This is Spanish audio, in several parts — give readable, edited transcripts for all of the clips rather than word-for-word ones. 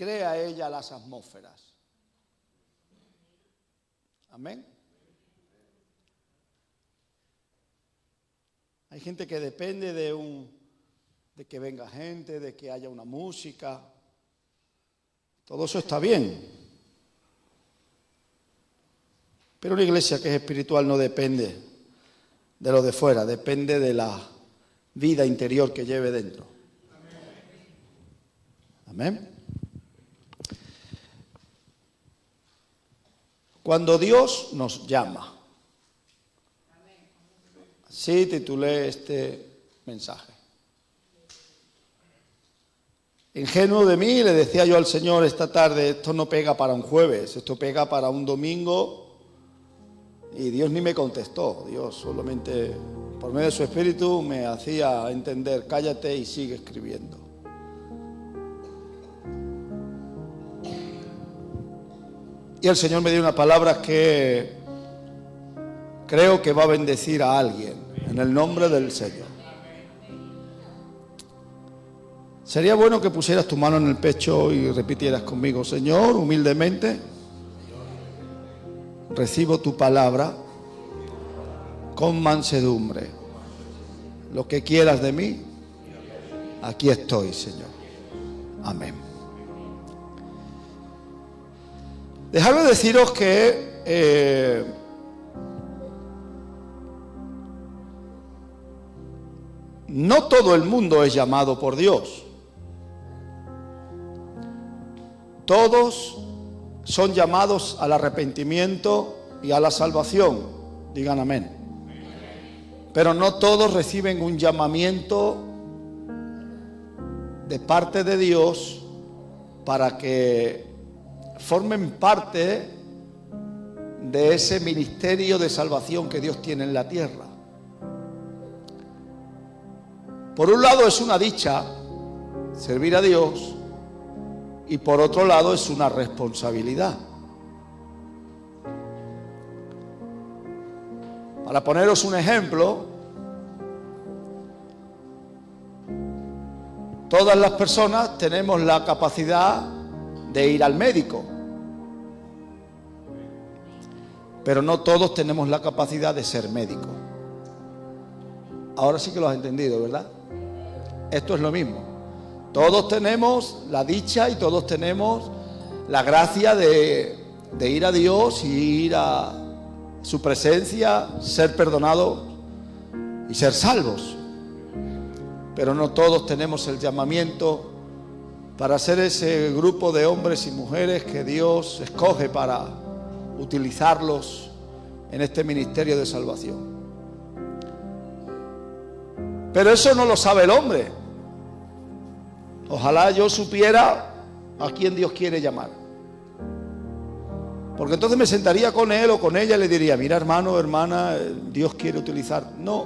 crea ella las atmósferas. Amén. Hay gente que depende de que venga gente, de que haya una música. Todo eso está bien. Pero una iglesia que es espiritual no depende de lo de fuera, depende de la vida interior que lleve dentro. Amén. Cuando Dios nos llama. Así titulé este mensaje. Ingenuo de mí, le decía yo al Señor esta tarde, esto no pega para un jueves, esto pega para un domingo. Y Dios ni me contestó. Dios solamente, por medio de su Espíritu, me hacía entender, cállate y sigue escribiendo. Y el Señor me dio una palabra que creo que va a bendecir a alguien, en el nombre del Señor. Sería bueno que pusieras tu mano en el pecho y repitieras conmigo: Señor, humildemente recibo tu palabra con mansedumbre. Lo que quieras de mí, aquí estoy, Señor. Amén. Dejadme deciros que no todo el mundo es llamado por Dios. Todos son llamados al arrepentimiento y a la salvación. Digan amén. Pero no todos reciben un llamamiento de parte de Dios para que formen parte de ese ministerio de salvación que Dios tiene en la tierra. Por un lado es una dicha servir a Dios y por otro lado es una responsabilidad. Para poneros un ejemplo, todas las personas tenemos la capacidad de ir al médico, pero no todos tenemos la capacidad de ser médico. Ahora sí que lo has entendido, ¿verdad? Esto es lo mismo. Todos tenemos la dicha y todos tenemos la gracia de ir a Dios y ir a su presencia, ser perdonados y ser salvos. Pero no todos tenemos el llamamiento para ser ese grupo de hombres y mujeres que Dios escoge para utilizarlos en este ministerio de salvación. Pero eso no lo sabe el hombre. Ojalá yo supiera a quién Dios quiere llamar. Porque entonces me sentaría con él o con ella y le diría: mira, hermano, hermana, Dios quiere utilizar. No.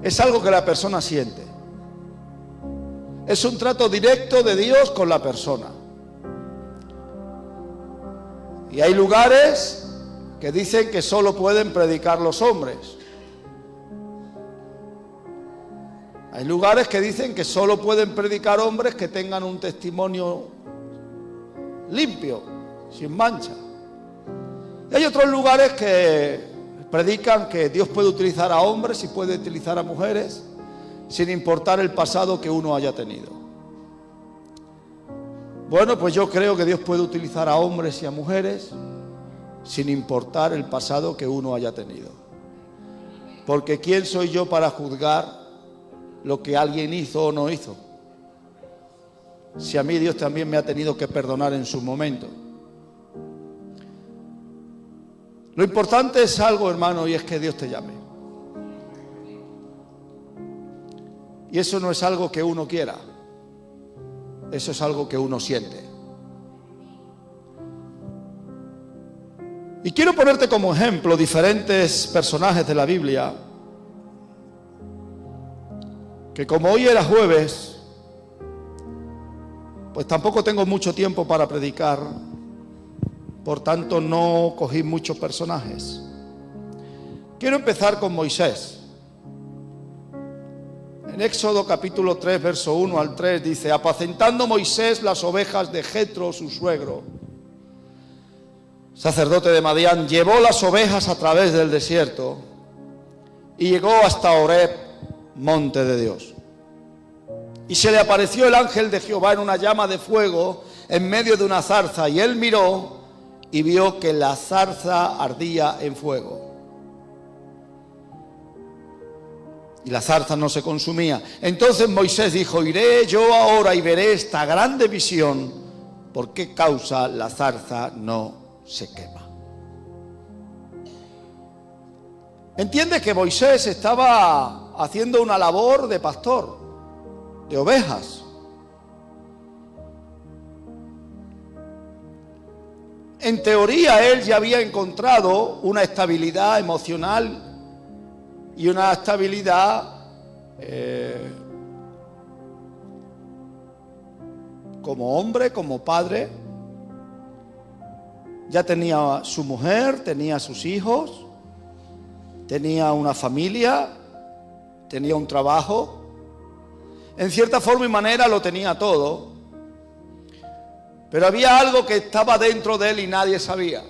Es algo que la persona siente. Es un trato directo de Dios con la persona. Y hay lugares que dicen que solo pueden predicar los hombres. Hay lugares que dicen que solo pueden predicar hombres que tengan un testimonio limpio, sin mancha. Y hay otros lugares que predican que Dios puede utilizar a hombres y puede utilizar a mujeres, sin importar el pasado que uno haya tenido. Bueno, pues yo creo que Dios puede utilizar a hombres y a mujeres, sin importar el pasado que uno haya tenido. Porque ¿quién soy yo para juzgar lo que alguien hizo o no hizo? Si a mí Dios también me ha tenido que perdonar en su momento. Lo importante es algo, hermano, y es que Dios te llame. Y eso no es algo que uno quiera, eso es algo que uno siente. Y quiero ponerte como ejemplo diferentes personajes de la Biblia, que como hoy era jueves, pues tampoco tengo mucho tiempo para predicar, por tanto no cogí muchos personajes. Quiero empezar con Moisés. En Éxodo capítulo 3, verso 1 al 3 dice: apacentando Moisés las ovejas de Jetro, su suegro, sacerdote de Madián, llevó las ovejas a través del desierto y llegó hasta Horeb, monte de Dios. Y se le apareció el ángel de Jehová en una llama de fuego en medio de una zarza, y él miró y vio que la zarza ardía en fuego. Y la zarza no se consumía. Entonces Moisés dijo: iré yo ahora y veré esta grande visión, ¿por qué causa la zarza no se quema? Entiende que Moisés estaba haciendo una labor de pastor de ovejas. En teoría él ya había encontrado una estabilidad emocional y una estabilidad como hombre, como padre. Ya tenía su mujer, tenía sus hijos, tenía una familia, tenía un trabajo. En cierta forma y manera lo tenía todo. Pero había algo que estaba dentro de él y nadie sabía.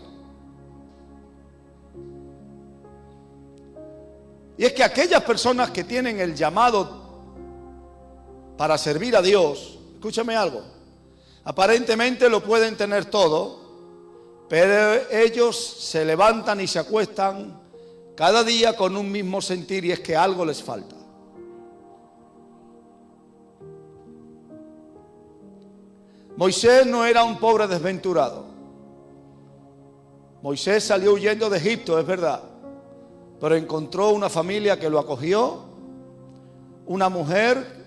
Y es que aquellas personas que tienen el llamado para servir a Dios, escúchame algo, aparentemente lo pueden tener todo, pero ellos se levantan y se acuestan cada día con un mismo sentir, y es que algo les falta. Moisés no era un pobre desventurado. Moisés salió huyendo de Egipto, es verdad, pero encontró una familia que lo acogió, una mujer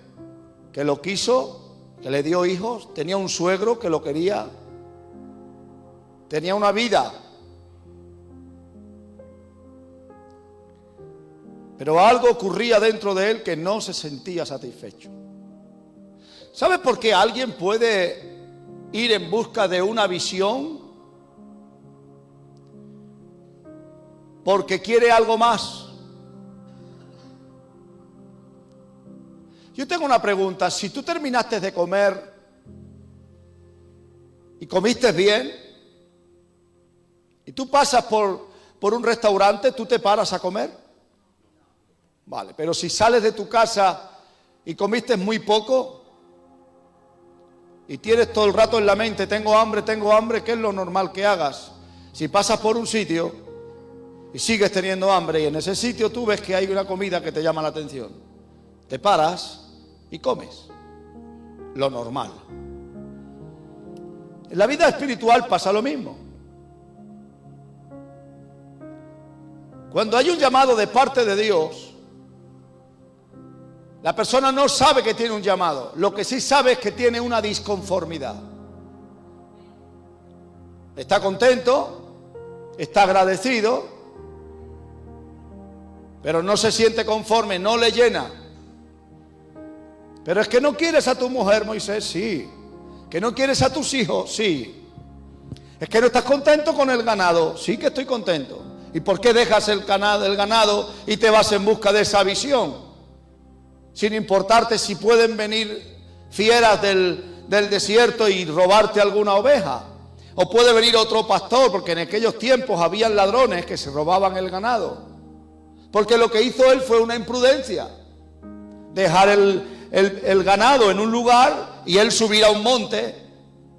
que lo quiso, que le dio hijos, tenía un suegro que lo quería, tenía una vida. Pero algo ocurría dentro de él que no se sentía satisfecho. ¿Sabes por qué alguien puede ir en busca de una visión? Porque quiere algo más. Yo tengo una pregunta: si tú terminaste de comer y comiste bien, y tú pasas por un restaurante, ¿tú te paras a comer? Vale, pero si sales de tu casa y comiste muy poco y tienes todo el rato en la mente tengo hambre, ¿qué es lo normal que hagas? Si pasas por un sitio y sigues teniendo hambre y en ese sitio tú ves que hay una comida que te llama la atención, te paras y comes. Lo normal. En la vida espiritual pasa lo mismo. Cuando hay un llamado de parte de Dios, la persona no sabe que tiene un llamado. Lo que sí sabe es que tiene una disconformidad. Está contento, está agradecido, pero no se siente conforme, no le llena. Pero es que no quieres a tu mujer, Moisés, sí. Que no quieres a tus hijos, sí. Es que no estás contento con el ganado, sí que estoy contento. ¿Y por qué dejas el ganado y te vas en busca de esa visión? Sin importarte si pueden venir fieras del desierto y robarte alguna oveja. O puede venir otro pastor, porque en aquellos tiempos habían ladrones que se robaban el ganado. Porque lo que hizo él fue una imprudencia. Dejar el ganado en un lugar y él subir a un monte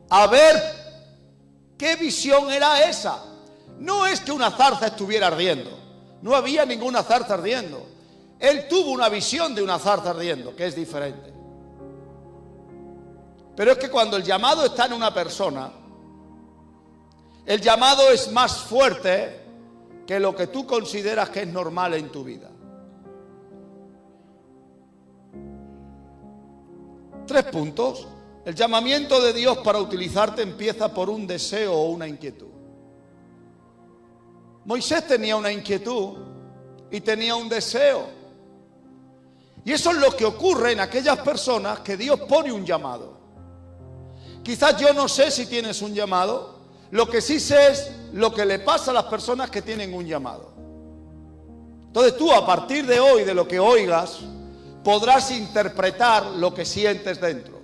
a ver qué visión era esa. No es que una zarza estuviera ardiendo. No había ninguna zarza ardiendo. Él tuvo una visión de una zarza ardiendo, que es diferente. Pero es que cuando el llamado está en una persona, el llamado es más fuerte que lo que tú consideras que es normal en tu vida. 3 puntos. El llamamiento de Dios para utilizarte empieza por un deseo o una inquietud. Moisés tenía una inquietud y tenía un deseo. Y eso es lo que ocurre en aquellas personas que Dios pone un llamado. Quizás yo no sé si tienes un llamado. Lo que sí sé es lo que le pasa a las personas que tienen un llamado. Entonces tú, a partir de hoy, de lo que oigas, podrás interpretar lo que sientes dentro.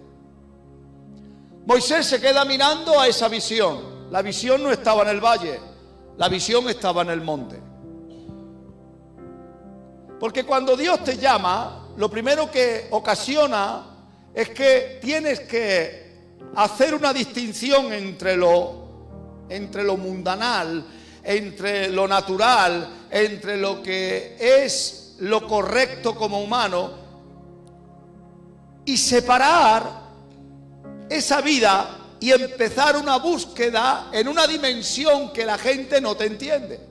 Moisés se queda mirando a esa visión. La visión no estaba en el valle, la visión estaba en el monte. Porque cuando Dios te llama, lo primero que ocasiona es que tienes que hacer una distinción entre lo mundanal, entre lo natural, entre lo que es lo correcto como humano, y separar esa vida y empezar una búsqueda en una dimensión que la gente no te entiende.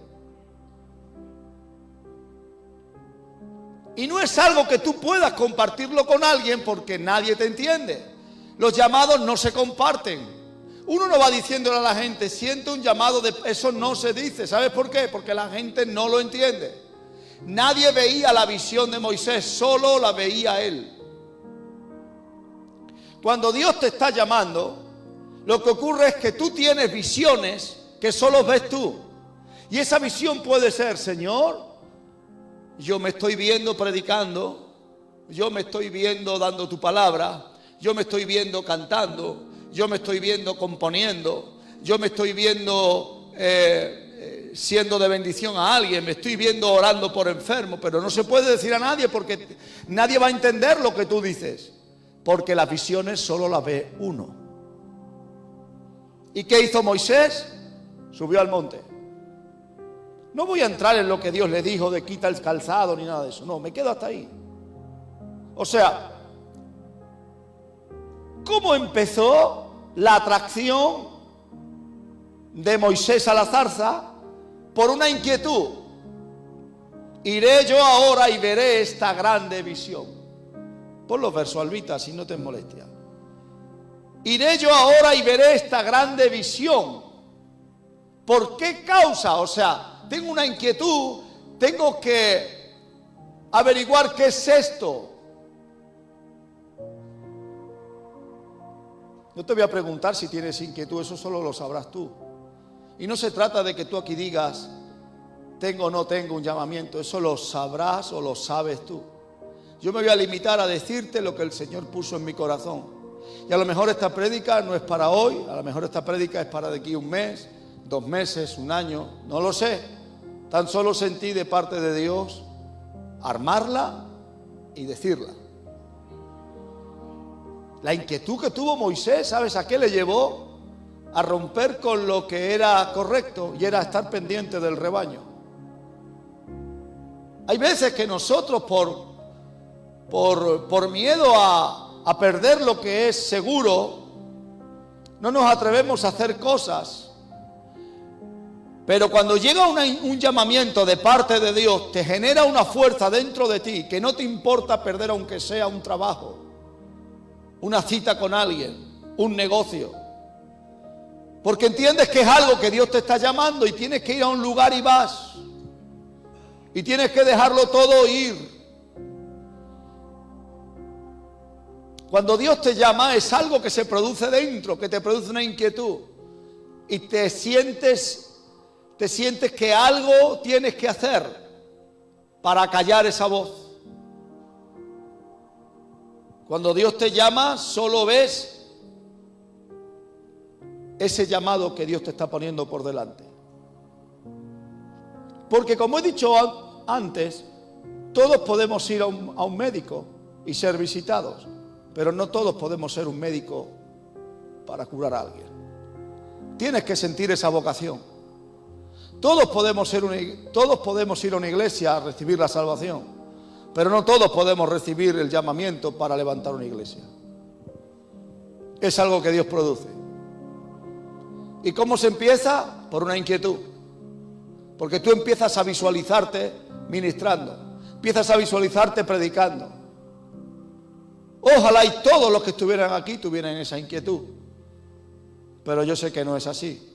Y no es algo que tú puedas compartirlo con alguien porque nadie te entiende. Los llamados no se comparten. Uno no va diciéndole a la gente, siento un llamado de... Eso no se dice. ¿Sabes por qué? Porque la gente no lo entiende. Nadie veía la visión de Moisés, solo la veía él. Cuando Dios te está llamando, lo que ocurre es que tú tienes visiones que solo ves tú. Y esa visión puede ser, Señor, yo me estoy viendo predicando, yo me estoy viendo dando tu palabra, yo me estoy viendo cantando, yo me estoy viendo componiendo, yo me estoy viendo siendo de bendición a alguien, me estoy viendo orando por enfermos, pero no se puede decir a nadie porque nadie va a entender lo que tú dices, porque las visiones solo las ve uno. ¿Y qué hizo Moisés? Subió al monte. No voy a entrar en lo que Dios le dijo de quita el calzado ni nada de eso, no, me quedo hasta ahí. O sea, ¿cómo empezó la atracción de Moisés a la zarza? Por una inquietud. Iré yo ahora y veré esta grande visión. Pon los versos, Albita, si no te molestia. Iré yo ahora y veré esta grande visión. ¿Por qué causa? O sea, tengo una inquietud, tengo que averiguar qué es esto. No te voy a preguntar si tienes inquietud, eso solo lo sabrás tú. Y no se trata de que tú aquí digas, tengo o no tengo un llamamiento, eso lo sabrás o lo sabes tú. Yo me voy a limitar a decirte lo que el Señor puso en mi corazón. Y a lo mejor esta prédica no es para hoy, a lo mejor esta prédica es para de aquí un mes, 2 meses, un año, no lo sé. Tan solo sentí de parte de Dios armarla y decirla. La inquietud que tuvo Moisés, ¿sabes a qué le llevó? A romper con lo que era correcto y era estar pendiente del rebaño. Hay veces que nosotros por miedo a perder lo que es seguro, no nos atrevemos a hacer cosas. Pero cuando llega un llamamiento de parte de Dios, te genera una fuerza dentro de ti que no te importa perder aunque sea un trabajo, una cita con alguien, un negocio. Porque entiendes que es algo que Dios te está llamando y tienes que ir a un lugar y vas. Y tienes que dejarlo todo ir. Cuando Dios te llama es algo que se produce dentro, que te produce una inquietud. Y te sientes que algo tienes que hacer para callar esa voz. Cuando Dios te llama, solo ves ese llamado que Dios te está poniendo por delante. Porque como he dicho antes, todos podemos ir a un médico y ser visitados, pero no todos podemos ser un médico para curar a alguien. Tienes que sentir esa vocación. Todos podemos ir a una iglesia a recibir la salvación, pero no todos podemos recibir el llamamiento para levantar una iglesia. Es algo que Dios produce. ¿Y cómo se empieza? Por una inquietud. Porque tú empiezas a visualizarte ministrando, empiezas a visualizarte predicando. Ojalá y todos los que estuvieran aquí tuvieran esa inquietud. Pero yo sé que no es así.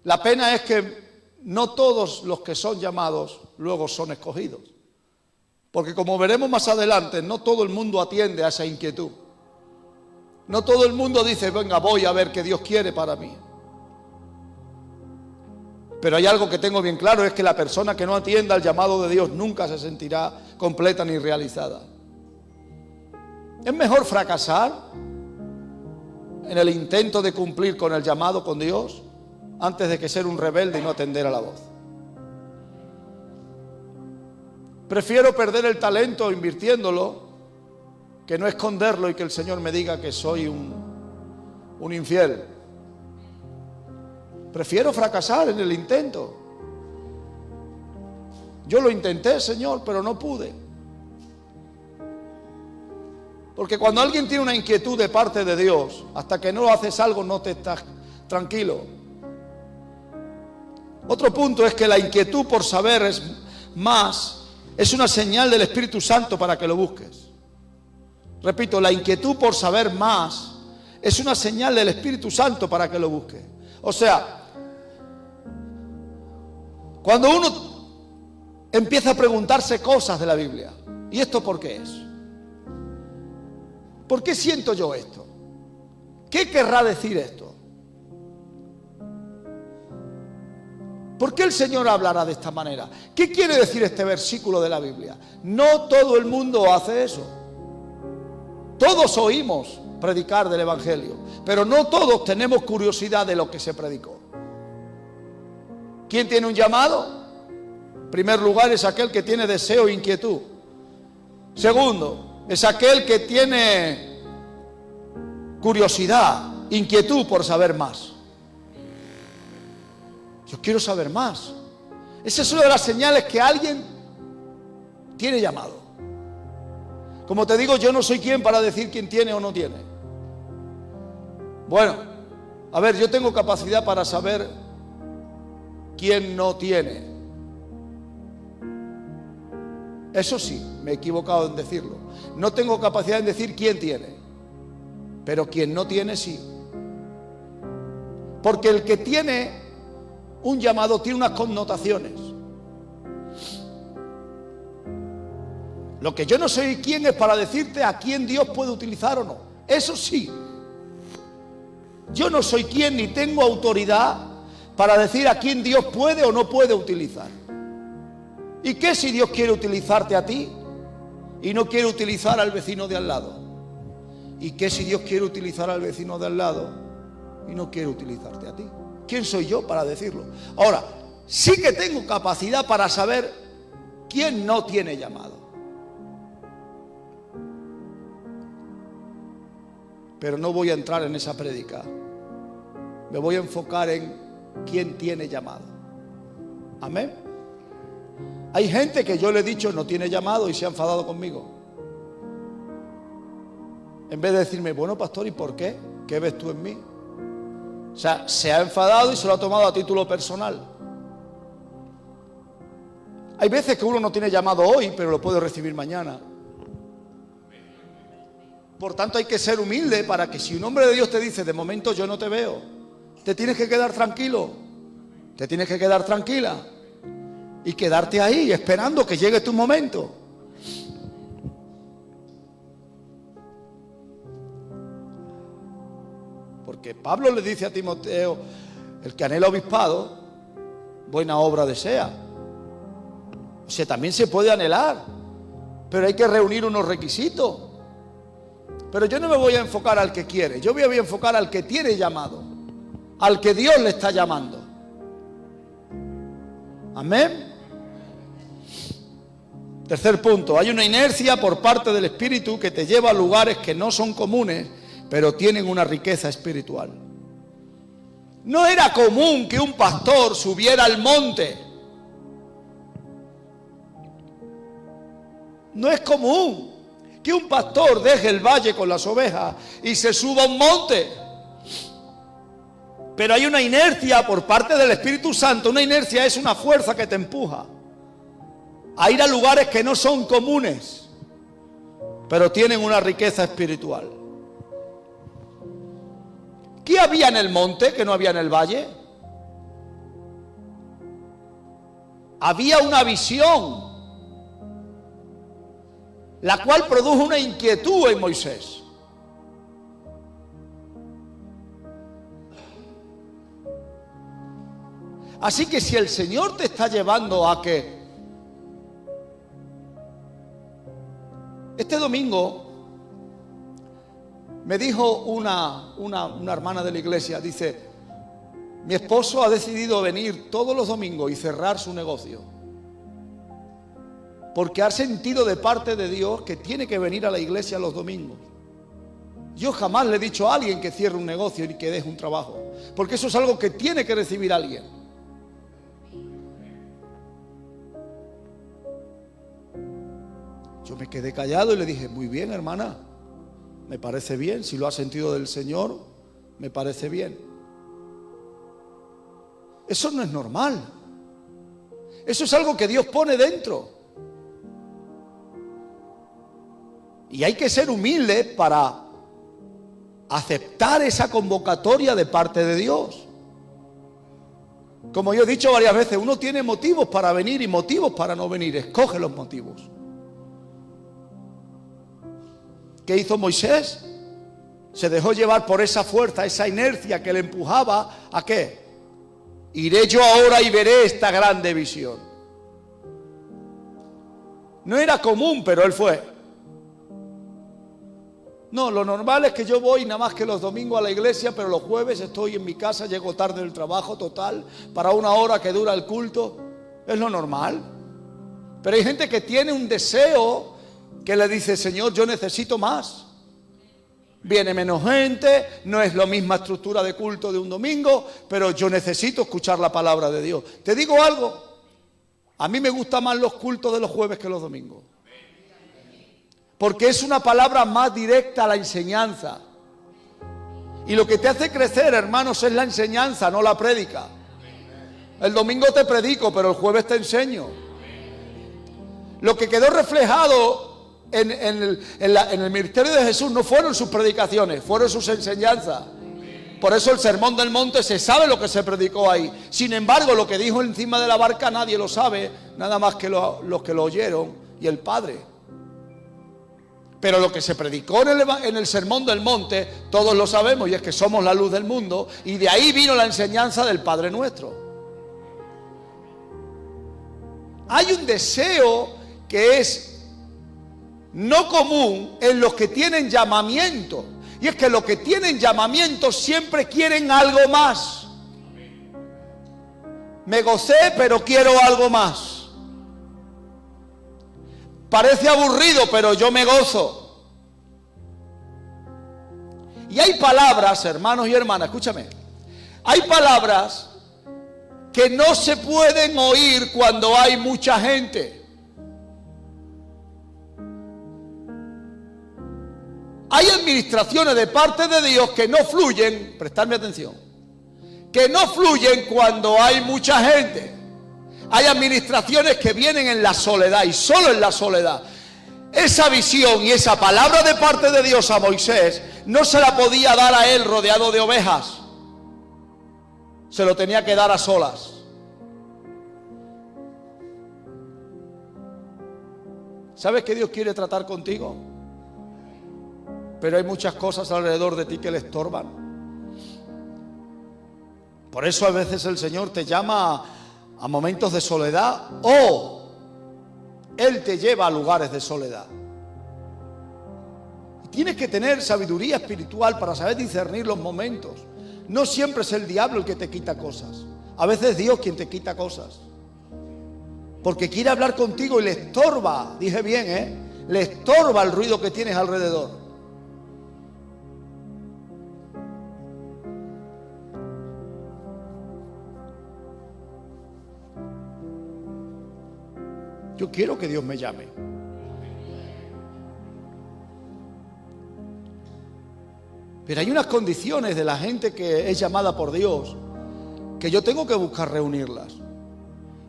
La pena es que no todos los que son llamados luego son escogidos. Porque como veremos más adelante, no todo el mundo atiende a esa inquietud. No todo el mundo dice, venga, voy a ver qué Dios quiere para mí. Pero hay algo que tengo bien claro, es que la persona que no atienda al llamado de Dios nunca se sentirá completa ni realizada. Es mejor fracasar en el intento de cumplir con el llamado con Dios antes de que ser un rebelde y no atender a la voz. Prefiero perder el talento invirtiéndolo que no esconderlo y que el Señor me diga que soy un infiel. Prefiero fracasar en el intento. Yo lo intenté, Señor, pero no pude. Porque cuando alguien tiene una inquietud de parte de Dios, hasta que no haces algo no te estás tranquilo. Otro punto es que la inquietud por saber es una señal del Espíritu Santo para que lo busques. Repito, la inquietud por saber más es una señal del Espíritu Santo para que lo busques. O sea, cuando uno empieza a preguntarse cosas de la Biblia, ¿y esto por qué es? ¿Por qué siento yo esto? ¿Qué querrá decir esto? ¿Por qué el Señor hablará de esta manera? ¿Qué quiere decir este versículo de la Biblia? No todo el mundo hace eso. Todos oímos predicar del Evangelio, pero no todos tenemos curiosidad de lo que se predicó. ¿Quién tiene un llamado? En primer lugar, es aquel que tiene deseo e inquietud. Segundo, es aquel que tiene curiosidad, inquietud por saber más. Yo quiero saber más. Esa es una de las señales que alguien tiene llamado. Como te digo, yo no soy quien para decir quién tiene o no tiene. Bueno, a ver, yo tengo capacidad para saber quién no tiene. Eso sí, me he equivocado en decirlo. No tengo capacidad en decir quién tiene, pero quien no tiene sí. Porque el que tiene un llamado tiene unas connotaciones. Lo que yo no sé quién es para decirte a quién Dios puede utilizar o no. Eso sí. Yo no soy quien ni tengo autoridad para decir a quién Dios puede o no puede utilizar. ¿Y qué si Dios quiere utilizarte a ti y no quiere utilizar al vecino de al lado? ¿Y qué si Dios quiere utilizar al vecino de al lado y no quiere utilizarte a ti? ¿Quién soy yo para decirlo? Ahora, sí que tengo capacidad para saber quién no tiene llamado. Pero no voy a entrar en esa prédica. Me voy a enfocar en quién tiene llamado. Amén. Hay gente que yo le he dicho no tiene llamado y se ha enfadado conmigo. En vez de decirme, bueno, pastor, ¿y por qué? ¿Qué ves tú en mí? O sea, se ha enfadado y se lo ha tomado a título personal. Hay veces que uno no tiene llamado hoy, pero lo puede recibir mañana. Por tanto, hay que ser humilde para que si un hombre de Dios te dice, de momento yo no te veo, te tienes que quedar tranquilo, te tienes que quedar tranquila y quedarte ahí esperando que llegue tu momento. Porque Pablo le dice a Timoteo, el que anhela obispado, buena obra desea. O sea, también se puede anhelar, pero hay que reunir unos requisitos. Pero yo no me voy a enfocar al que quiere, yo me voy a enfocar al que tiene llamado, al que Dios le está llamando. Amén. Tercer punto, hay una inercia por parte del Espíritu que te lleva a lugares que no son comunes, pero tienen una riqueza espiritual. No era común que un pastor subiera al monte. No es común que un pastor deje el valle con las ovejas y se suba a un monte. Pero hay una inercia por parte del Espíritu Santo. Una inercia es una fuerza que te empuja a ir a lugares que no son comunes, pero tienen una riqueza espiritual. ¿Qué había en el monte que no había en el valle? Había una visión, la cual produjo una inquietud en Moisés. Así que si el Señor te está llevando a que Este domingo me dijo una hermana de la iglesia, dice, mi esposo ha decidido venir todos los domingos y cerrar su negocio, porque ha sentido de parte de Dios que tiene que venir a la iglesia los domingos. Yo jamás le he dicho a alguien que cierre un negocio y que deje un trabajo, porque eso es algo que tiene que recibir alguien. Yo me quedé callado y le dije, muy bien, hermana, me parece bien, si lo ha sentido del Señor, me parece bien. Eso no es normal. Eso es algo que Dios pone dentro. Y hay que ser humilde para aceptar esa convocatoria de parte de Dios. Como yo he dicho varias veces, uno tiene motivos para venir y motivos para no venir. Escoge los motivos. ¿Qué hizo Moisés? Se dejó llevar por esa fuerza, esa inercia que le empujaba ¿a qué? Iré yo ahora y veré esta grande visión. No era común, pero él fue. No, lo normal es que yo voy nada más que los domingos a la iglesia, pero los jueves estoy en mi casa, llego tarde del trabajo, total, para una hora que dura el culto. Es lo normal. Pero hay gente que tiene un deseo que le dice, Señor, yo necesito más. Viene menos gente, no es la misma estructura de culto de un domingo, pero yo necesito escuchar la palabra de Dios. Te digo algo, a mí me gustan más los cultos de los jueves que los domingos. Porque es una palabra más directa a la enseñanza. Y lo que te hace crecer, hermanos, es la enseñanza, no la prédica. El domingo te predico, pero el jueves te enseño. Lo que quedó reflejado en el ministerio de Jesús no fueron sus predicaciones, fueron sus enseñanzas. Por eso el sermón del monte se sabe lo que se predicó ahí. Sin embargo, lo que dijo encima de la barca nadie lo sabe, nada más que los que lo oyeron y el Padre. Pero lo que se predicó en el sermón del monte, todos lo sabemos, y es que somos la luz del mundo, y de ahí vino la enseñanza del Padre Nuestro. Hay un deseo que es no común en los que tienen llamamiento, y es que los que tienen llamamiento siempre quieren algo más. Me gocé, pero quiero algo más. Parece aburrido, pero yo me gozo. Y hay palabras, hermanos y hermanas, escúchame. Hay palabras que no se pueden oír cuando hay mucha gente. Hay administraciones de parte de Dios que no fluyen, prestadme atención, que no fluyen cuando hay mucha gente. Hay administraciones que vienen en la soledad y solo en la soledad. Esa visión y esa palabra de parte de Dios a Moisés no se la podía dar a él rodeado de ovejas. Se lo tenía que dar a solas. ¿Sabes que Dios quiere tratar contigo? Pero hay muchas cosas alrededor de ti que le estorban. Por eso a veces el Señor te llama a momentos de soledad, o Él te lleva a lugares de soledad. Y tienes que tener sabiduría espiritual para saber discernir los momentos. No siempre es el diablo el que te quita cosas. A veces es Dios quien te quita cosas. Porque quiere hablar contigo y le estorba, dije bien, le estorba el ruido que tienes alrededor. Yo quiero que Dios me llame. Pero hay unas condiciones de la gente que es llamada por Dios que yo tengo que buscar reunirlas.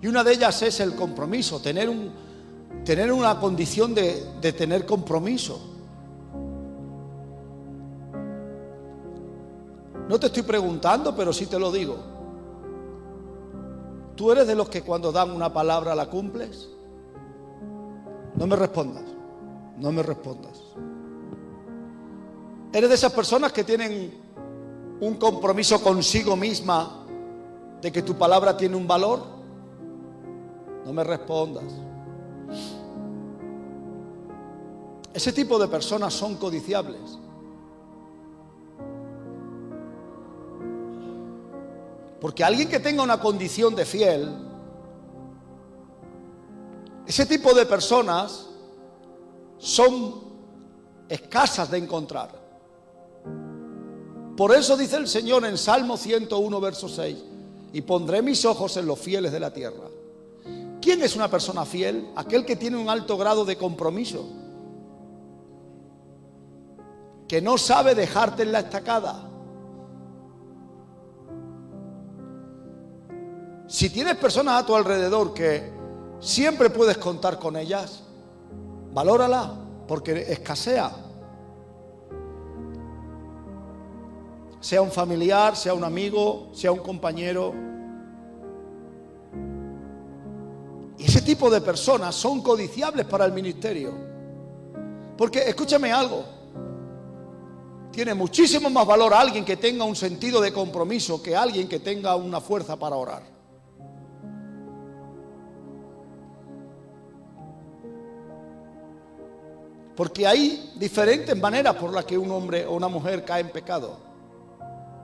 Y una de ellas es el compromiso, tener una condición de tener compromiso. No te estoy preguntando, pero sí te lo digo. ¿Tú eres de los que cuando dan una palabra la cumples? No me respondas, no me respondas. ¿Eres de esas personas que tienen un compromiso consigo misma de que tu palabra tiene un valor? No me respondas. Ese tipo de personas son codiciables. Porque alguien que tenga una condición de fiel, ese tipo de personas son escasas de encontrar. Por eso dice el Señor en Salmo 101, verso 6, y pondré mis ojos en los fieles de la tierra. ¿Quién es una persona fiel? Aquel que tiene un alto grado de compromiso, que no sabe dejarte en la estacada. Si tienes personas a tu alrededor que siempre puedes contar con ellas, valórala, porque escasea. Sea un familiar, sea un amigo, sea un compañero. Y ese tipo de personas son codiciables para el ministerio. Porque, escúchame algo, tiene muchísimo más valor alguien que tenga un sentido de compromiso que alguien que tenga una fuerza para orar. Porque hay diferentes maneras por las que un hombre o una mujer cae en pecado.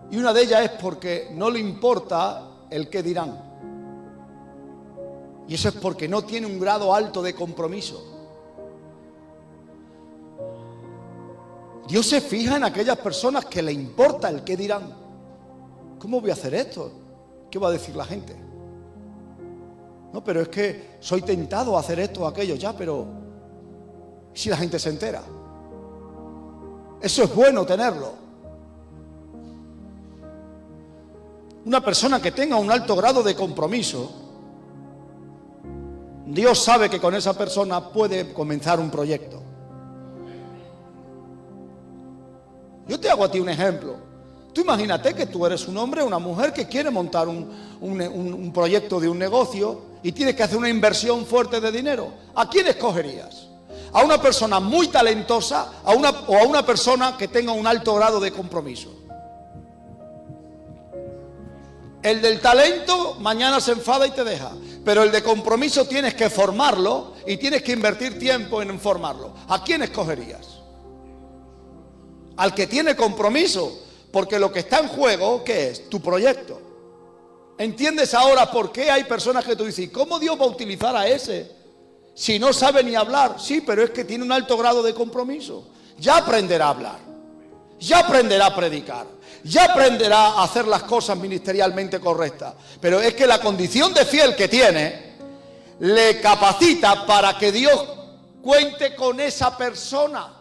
Y una de ellas es porque no le importa el qué dirán. Y eso es porque no tiene un grado alto de compromiso. Dios se fija en aquellas personas que le importa el qué dirán. ¿Cómo voy a hacer esto? ¿Qué va a decir la gente? No, pero es que soy tentado a hacer esto o aquello. Ya, pero si la gente se entera. Eso es bueno tenerlo. Una persona que tenga un alto grado de compromiso, Dios sabe que con esa persona puede comenzar un proyecto. Yo te hago a ti un ejemplo. Tú imagínate que tú eres un hombre o una mujer que quiere montar un proyecto de un negocio y tienes que hacer una inversión fuerte de dinero. ¿A quién escogerías? ¿A una persona muy talentosa o a una persona que tenga un alto grado de compromiso? El del talento mañana se enfada y te deja, pero el de compromiso tienes que formarlo y tienes que invertir tiempo en formarlo. ¿A quién escogerías? Al que tiene compromiso, porque lo que está en juego, ¿qué es? Tu proyecto. ¿Entiendes ahora por qué hay personas que tú dices, ¿cómo Dios va a utilizar a ese? Si no sabe ni hablar. Sí, pero es que tiene un alto grado de compromiso. Ya aprenderá a hablar, ya aprenderá a predicar, ya aprenderá a hacer las cosas ministerialmente correctas. Pero es que la condición de fiel que tiene le capacita para que Dios cuente con esa persona.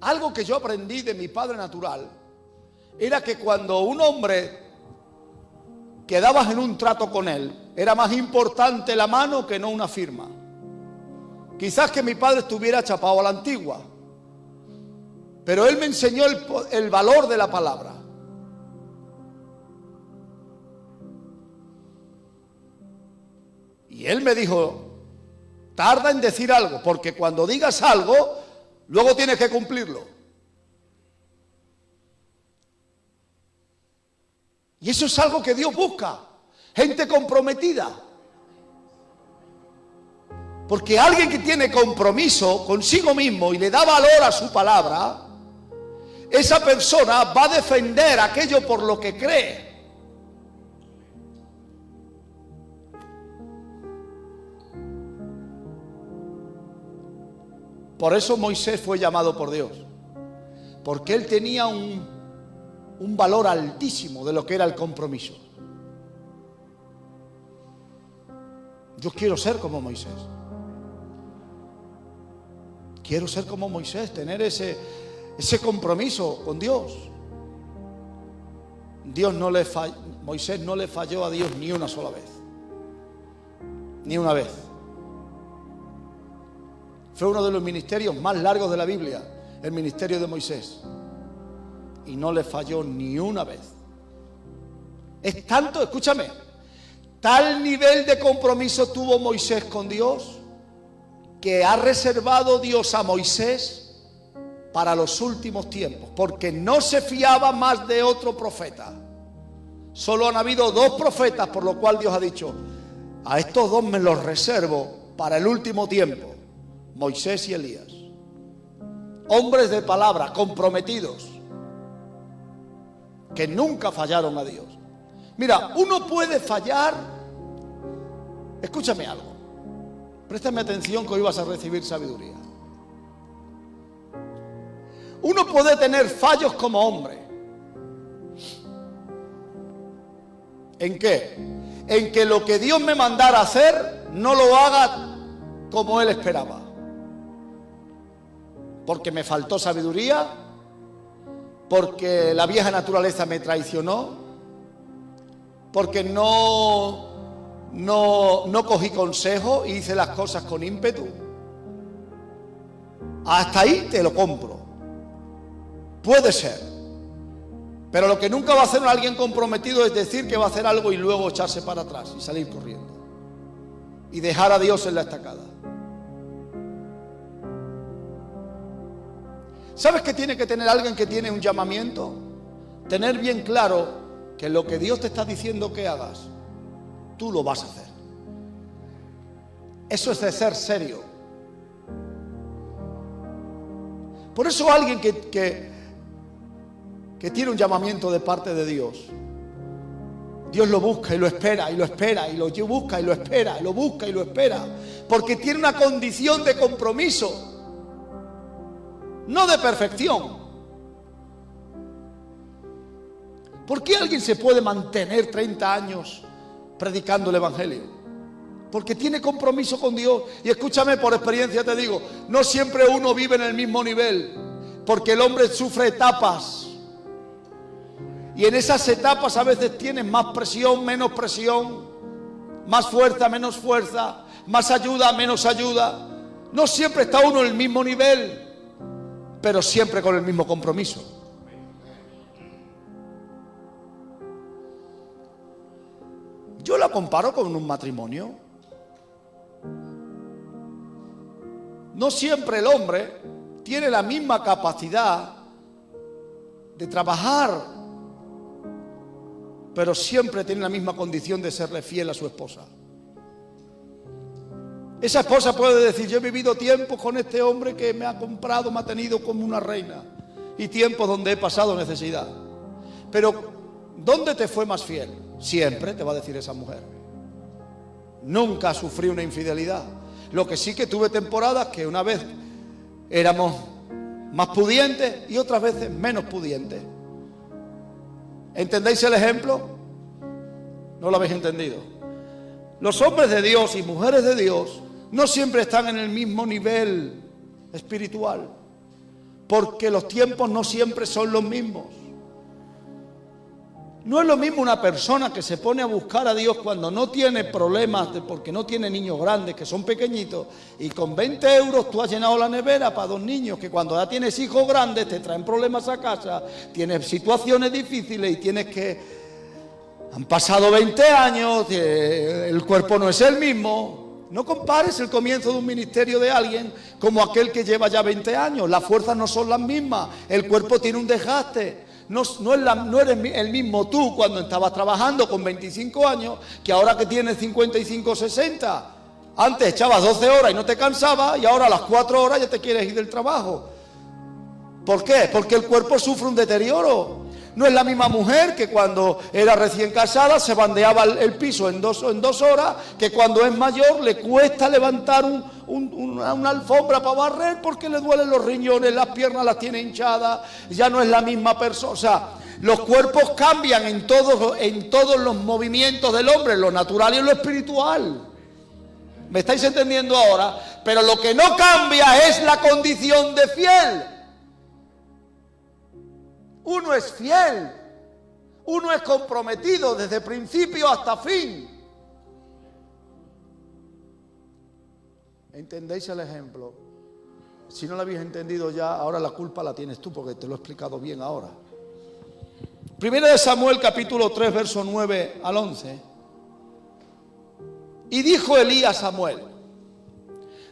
Algo que yo aprendí de mi padre natural era que cuando un hombre quedabas en un trato con él, era más importante la mano que no una firma. Quizás que mi padre estuviera chapado a la antigua, pero él me enseñó el valor de la palabra. Y él me dijo, tarda en decir algo, porque cuando digas algo, luego tienes que cumplirlo. Y eso es algo que Dios busca, gente comprometida. Porque alguien que tiene compromiso consigo mismo y le da valor a su palabra, esa persona va a defender aquello por lo que cree. Por eso Moisés fue llamado por Dios, porque él tenía un valor altísimo de lo que era el compromiso. Yo quiero ser como Moisés. Quiero ser como Moisés, tener ese compromiso con Dios. Moisés no le falló a Dios ni una sola vez. Ni una vez. Fue uno de los ministerios más largos de la Biblia, el ministerio de Moisés. Y no le falló ni una vez. Es tanto, escúchame, tal nivel de compromiso tuvo Moisés con Dios, que ha reservado Dios a Moisés para los últimos tiempos, porque no se fiaba más de otro profeta. Solo han habido 2 profetas, por lo cual Dios ha dicho, a estos 2 me los reservo para el último tiempo, Moisés y Elías. Hombres de palabra, comprometidos, que nunca fallaron a Dios. Mira, uno puede fallar. Escúchame algo, préstame atención que hoy vas a recibir sabiduría. Uno puede tener fallos como hombre. ¿En qué? En que lo que Dios me mandara hacer no lo haga como Él esperaba. Porque me faltó sabiduría, porque la vieja naturaleza me traicionó, porque no cogí consejo y hice las cosas con ímpetu. Hasta ahí te lo compro. Puede ser. Pero lo que nunca va a hacer alguien comprometido es decir que va a hacer algo y luego echarse para atrás y salir corriendo. Y dejar a Dios en la estacada. ¿Sabes qué tiene que tener alguien que tiene un llamamiento? Tener bien claro que lo que Dios te está diciendo que hagas, tú lo vas a hacer. Eso es de ser serio. Por eso alguien que tiene un llamamiento de parte de Dios, Dios lo busca y lo espera y lo espera y lo busca y lo espera y lo busca y lo espera, porque tiene una condición de compromiso, no de perfección. ¿Por qué alguien se puede mantener 30 años predicando el Evangelio? Porque tiene compromiso con Dios. Y escúchame, por experiencia te digo, no siempre uno vive en el mismo nivel, porque el hombre sufre etapas. Y en esas etapas a veces tienes más presión, menos presión, más fuerza, menos fuerza, más ayuda, menos ayuda. No siempre está uno en el mismo nivel, pero siempre con el mismo compromiso. Yo la comparo con un matrimonio. No siempre el hombre tiene la misma capacidad de trabajar, pero siempre tiene la misma condición de serle fiel a su esposa. Esa esposa puede decir, yo he vivido tiempos con este hombre que me ha comprado, me ha tenido como una reina, y tiempos donde he pasado necesidad. Pero, ¿dónde te fue más fiel? Siempre, te va a decir esa mujer. Nunca sufrí una infidelidad. Lo que sí que tuve temporadas que una vez éramos más pudientes y otras veces menos pudientes. ¿Entendéis el ejemplo? No lo habéis entendido. Los hombres de Dios y mujeres de Dios no siempre están en el mismo nivel espiritual, porque los tiempos no siempre son los mismos. No es lo mismo una persona que se pone a buscar a Dios cuando no tiene problemas, porque no tiene niños grandes, que son pequeñitos, y con 20 euros tú has llenado la nevera para 2 niños, que cuando ya tienes hijos grandes te traen problemas a casa, tienes situaciones difíciles y tienes que... Han pasado 20 años, el cuerpo no es el mismo. No compares el comienzo de un ministerio de alguien como aquel que lleva ya 20 años. Las fuerzas no son las mismas, el cuerpo tiene un desgaste. No eres el mismo tú cuando estabas trabajando con 25 años que ahora que tienes 55 o 60. Antes echabas 12 horas y no te cansabas, y ahora a las 4 horas ya te quieres ir del trabajo. ¿Por qué? Porque el cuerpo sufre un deterioro. No es la misma mujer que cuando era recién casada se bandeaba el piso en dos horas, que cuando es mayor le cuesta levantar una alfombra para barrer porque le duelen los riñones, las piernas las tiene hinchadas, ya no es la misma persona. O sea, los cuerpos cambian en todos los movimientos del hombre, en lo natural y en lo espiritual. ¿Me estáis entendiendo ahora? Pero lo que no cambia es la condición de fiel. Uno es fiel, uno es comprometido desde principio hasta fin. ¿Entendéis el ejemplo? Si no lo habéis entendido ya, ahora la culpa la tienes tú, porque te lo he explicado bien ahora. Primera de Samuel, capítulo 3, verso 9 al 11. Y dijo Elí a Samuel: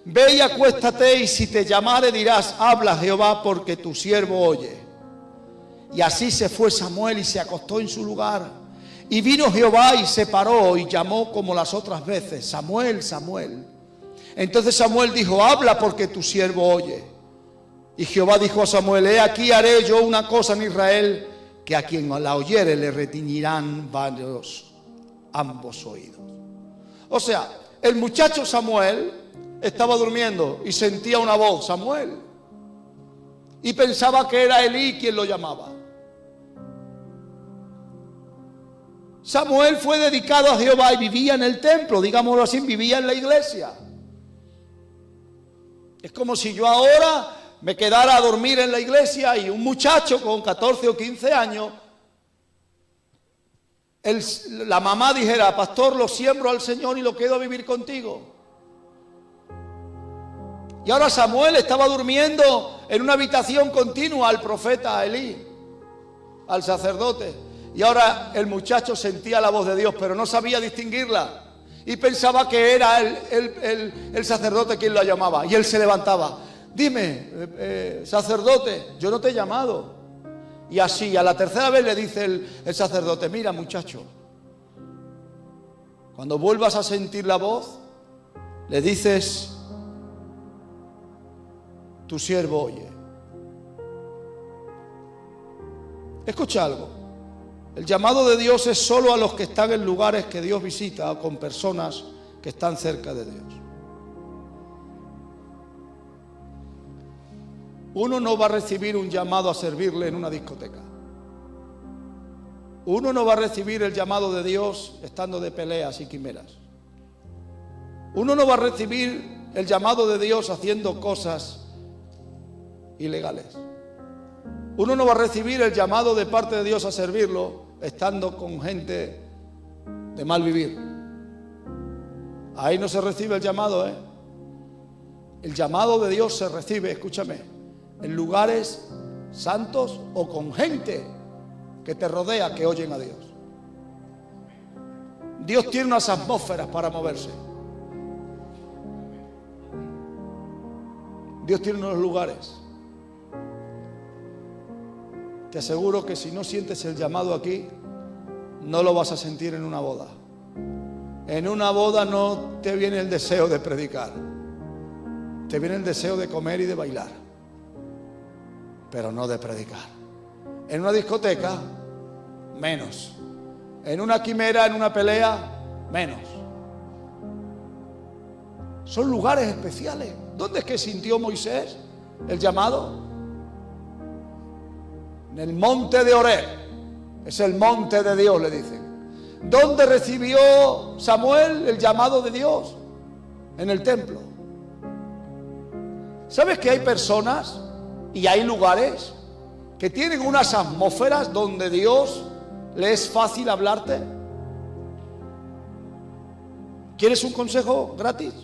ve y acuéstate, y si te llamare dirás, habla Jehová, porque tu siervo oye. Y así se fue Samuel y se acostó en su lugar. Y vino Jehová y se paró y llamó como las otras veces: Samuel, Samuel. Entonces Samuel dijo: habla, porque tu siervo oye. Y Jehová dijo a Samuel: he aquí, haré yo una cosa en Israel, que a quien la oyere le retiñirán ambos oídos. O sea, el muchacho Samuel estaba durmiendo y sentía una voz: Samuel. Y pensaba que era Elí quien lo llamaba. Samuel fue dedicado a Jehová y vivía en el templo, digámoslo así, vivía en la iglesia. Es como si yo ahora me quedara a dormir en la iglesia y un muchacho con 14 o 15 años, la mamá dijera: pastor, lo siembro al Señor y lo quedo a vivir contigo. Y ahora Samuel estaba durmiendo en una habitación continua al profeta Elí, al sacerdote. Y ahora el muchacho sentía la voz de Dios, pero no sabía distinguirla. Y pensaba que era el sacerdote quien lo llamaba. Y él se levantaba: dime, sacerdote, yo no te he llamado. Y así, a la tercera vez le dice el sacerdote: mira, muchacho, cuando vuelvas a sentir la voz, le dices: tu siervo oye. Escucha algo. El llamado de Dios es solo a los que están en lugares que Dios visita, o con personas que están cerca de Dios. Uno no va a recibir un llamado a servirle en una discoteca. Uno no va a recibir el llamado de Dios estando de peleas y quimeras. Uno no va a recibir el llamado de Dios haciendo cosas ilegales. Uno no va a recibir el llamado de parte de Dios a servirlo estando con gente de mal vivir. Ahí no se recibe el llamado, ¿eh? El llamado de Dios se recibe, escúchame, en lugares santos o con gente que te rodea, que oyen a Dios. Dios tiene unas atmósferas para moverse. Dios tiene unos lugares. Te aseguro que si no sientes el llamado aquí, no lo vas a sentir en una boda. En una boda no te viene el deseo de predicar, te viene el deseo de comer y de bailar, pero no de predicar. En una discoteca, menos. En una quimera, en una pelea, menos. Son lugares especiales. ¿Dónde es que sintió Moisés el llamado? En el monte de Horeb. Es el monte de Dios, le dicen. ¿Dónde recibió Samuel el llamado de Dios? En el templo. ¿Sabes que hay personas y hay lugares que tienen unas atmósferas donde Dios le es fácil hablarte? ¿Quieres un consejo gratis?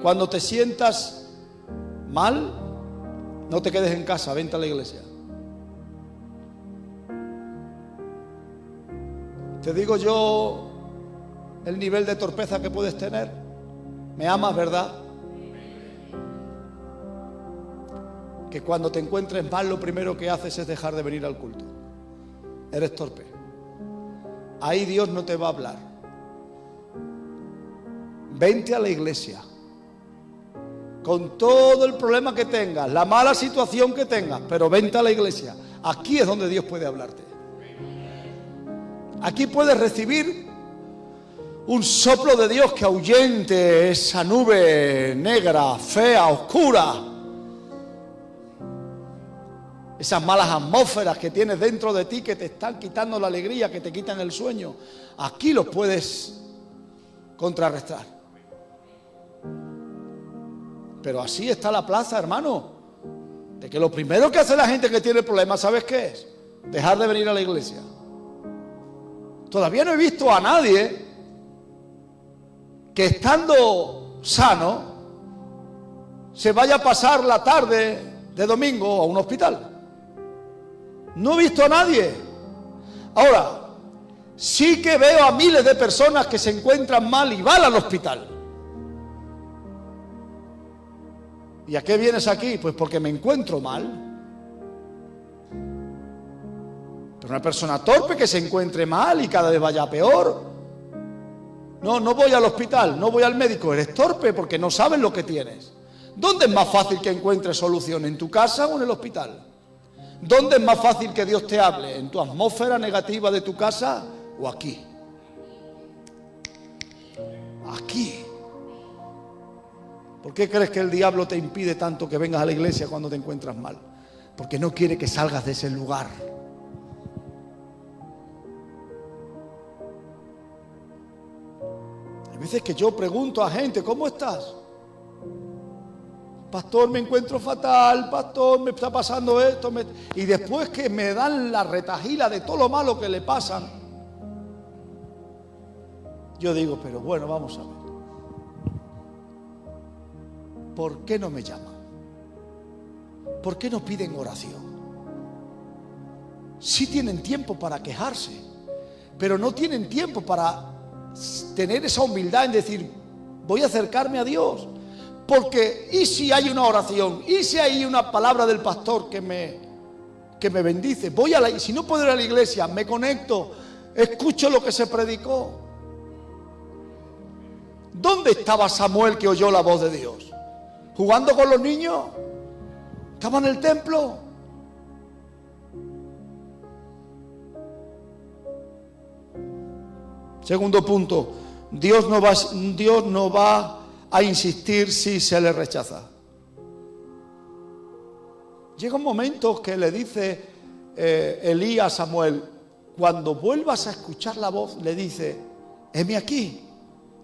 Cuando te sientas mal, no te quedes en casa, vente a la iglesia. Te digo yo el nivel de torpeza que puedes tener. Me amas, ¿verdad? Que cuando te encuentres mal, lo primero que haces es dejar de venir al culto. Eres torpe. Ahí Dios no te va a hablar. Vente a la iglesia. Con todo el problema que tengas, la mala situación que tengas, pero vente a la iglesia. Aquí es donde Dios puede hablarte. Aquí puedes recibir un soplo de Dios que ahuyente esa nube negra, fea, oscura. Esas malas atmósferas que tienes dentro de ti que te están quitando la alegría, que te quitan el sueño. Aquí los puedes contrarrestar. Pero así está la plaza, hermano. De que lo primero que hace la gente que tiene problemas, ¿sabes qué es? Dejar de venir a la iglesia. Todavía no he visto a nadie que estando sano se vaya a pasar la tarde de domingo a un hospital. No he visto a nadie. Ahora, sí que veo a miles de personas que se encuentran mal y van al hospital. ¿Y a qué vienes aquí? Pues porque me encuentro mal. Pero una persona torpe que se encuentre mal y cada vez vaya peor. No voy al hospital, no voy al médico. Eres torpe porque no sabes lo que tienes. ¿Dónde es más fácil que encuentres solución? ¿En tu casa o en el hospital? ¿Dónde es más fácil que Dios te hable? ¿En tu atmósfera negativa de tu casa o aquí? Aquí. ¿Por qué crees que el diablo te impide tanto que vengas a la iglesia cuando te encuentras mal? Porque no quiere que salgas de ese lugar. Hay veces que yo pregunto a gente, ¿cómo estás? Pastor, me encuentro fatal, pastor, me está pasando esto. Y después que me dan la retajila de todo lo malo que le pasan, yo digo, pero bueno, vamos a ver. ¿Por qué no me llaman? ¿Por qué no piden oración? Sí tienen tiempo para quejarse, pero no tienen tiempo para tener esa humildad en decir, voy a acercarme a Dios. Porque, ¿y si hay una oración? ¿Y si hay una palabra del pastor que me bendice? Si no puedo ir a la iglesia, me conecto, escucho lo que se predicó. ¿Dónde estaba Samuel que oyó la voz de Dios? ¿Jugando con los niños? ¿Estaba en el templo? Segundo punto, Dios no va a insistir si se le rechaza. Llega un momento que le dice Elí a Samuel, cuando vuelvas a escuchar la voz, le dice, heme aquí,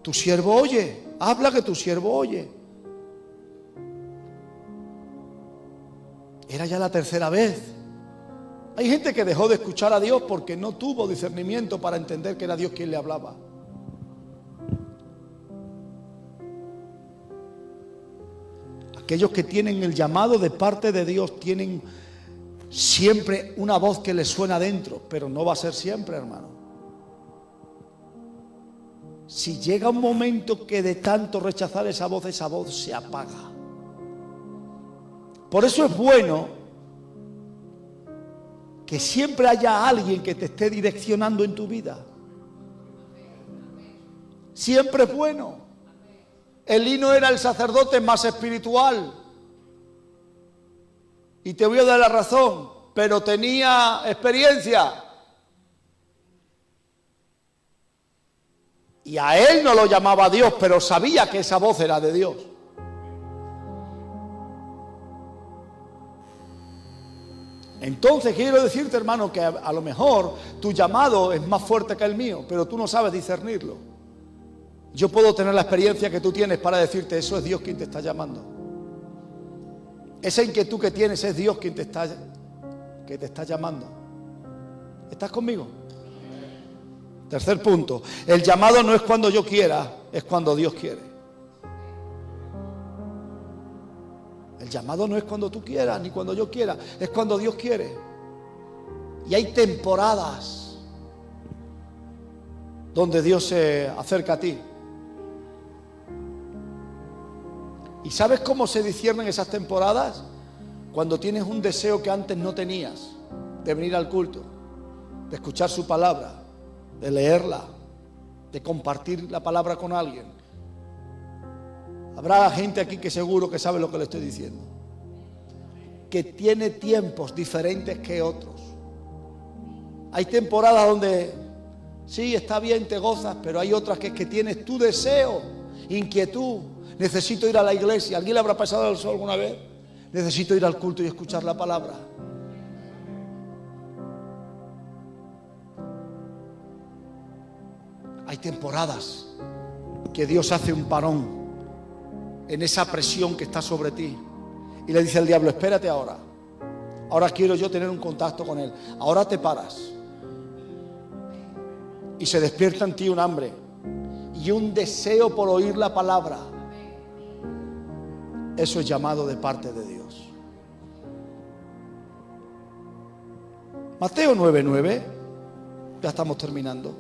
tu siervo oye, habla que tu siervo oye. Era ya la tercera vez. Hay gente que dejó de escuchar a Dios porque no tuvo discernimiento para entender que era Dios quien le hablaba. Aquellos que tienen el llamado de parte de Dios tienen siempre una voz que les suena dentro, pero no va a ser siempre, hermano. Si llega un momento que de tanto rechazar esa voz se apaga. Por eso es bueno que siempre haya alguien que te esté direccionando en tu vida. Siempre es bueno. Elí no era el sacerdote más espiritual. Y te voy a dar la razón, pero tenía experiencia. Y a él no lo llamaba Dios, pero sabía que esa voz era de Dios. Entonces quiero decirte, hermano, que a lo mejor tu llamado es más fuerte que el mío, pero tú no sabes discernirlo. Yo puedo tener la experiencia que tú tienes para decirte, eso es Dios quien te está llamando. Esa inquietud que tienes es Dios quien te está llamando. ¿Estás conmigo? Tercer punto, el llamado no es cuando yo quiera, es cuando Dios quiere. El llamado no es cuando tú quieras, ni cuando yo quiera, es cuando Dios quiere. Y hay temporadas donde Dios se acerca a ti. ¿Y sabes cómo se disciernen esas temporadas? Cuando tienes un deseo que antes no tenías, de venir al culto, de escuchar su palabra, de leerla, de compartir la palabra con alguien. Habrá gente aquí que seguro que sabe lo que le estoy diciendo, que tiene tiempos diferentes que otros. Hay temporadas donde sí, está bien, te gozas, pero hay otras que tienes tu deseo, inquietud. Necesito ir a la iglesia. ¿Alguien le habrá pasado eso alguna vez? Necesito ir al culto y escuchar la palabra. Hay temporadas que Dios hace un parón en esa presión que está sobre ti y le dice al diablo, espérate ahora. Ahora quiero yo tener un contacto con Él. Ahora te paras. Y se despierta en ti un hambre y un deseo por oír la palabra. Eso es llamado de parte de Dios. Mateo 9:9. Ya estamos terminando.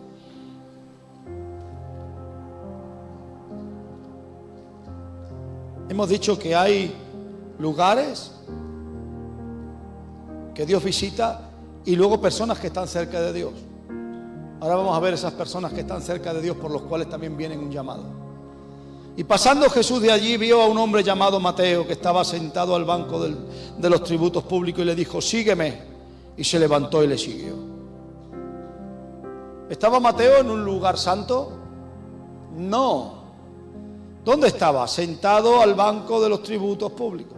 Hemos dicho que hay lugares que Dios visita y luego personas que están cerca de Dios. Ahora vamos a ver esas personas que están cerca de Dios, por los cuales también viene un llamado. Y pasando Jesús de allí, vio a un hombre llamado Mateo, que estaba sentado al banco de los tributos públicos, y le dijo: sígueme. Y se levantó y le siguió. ¿Estaba Mateo en un lugar santo? No. ¿Dónde estaba? Sentado al banco de los tributos públicos.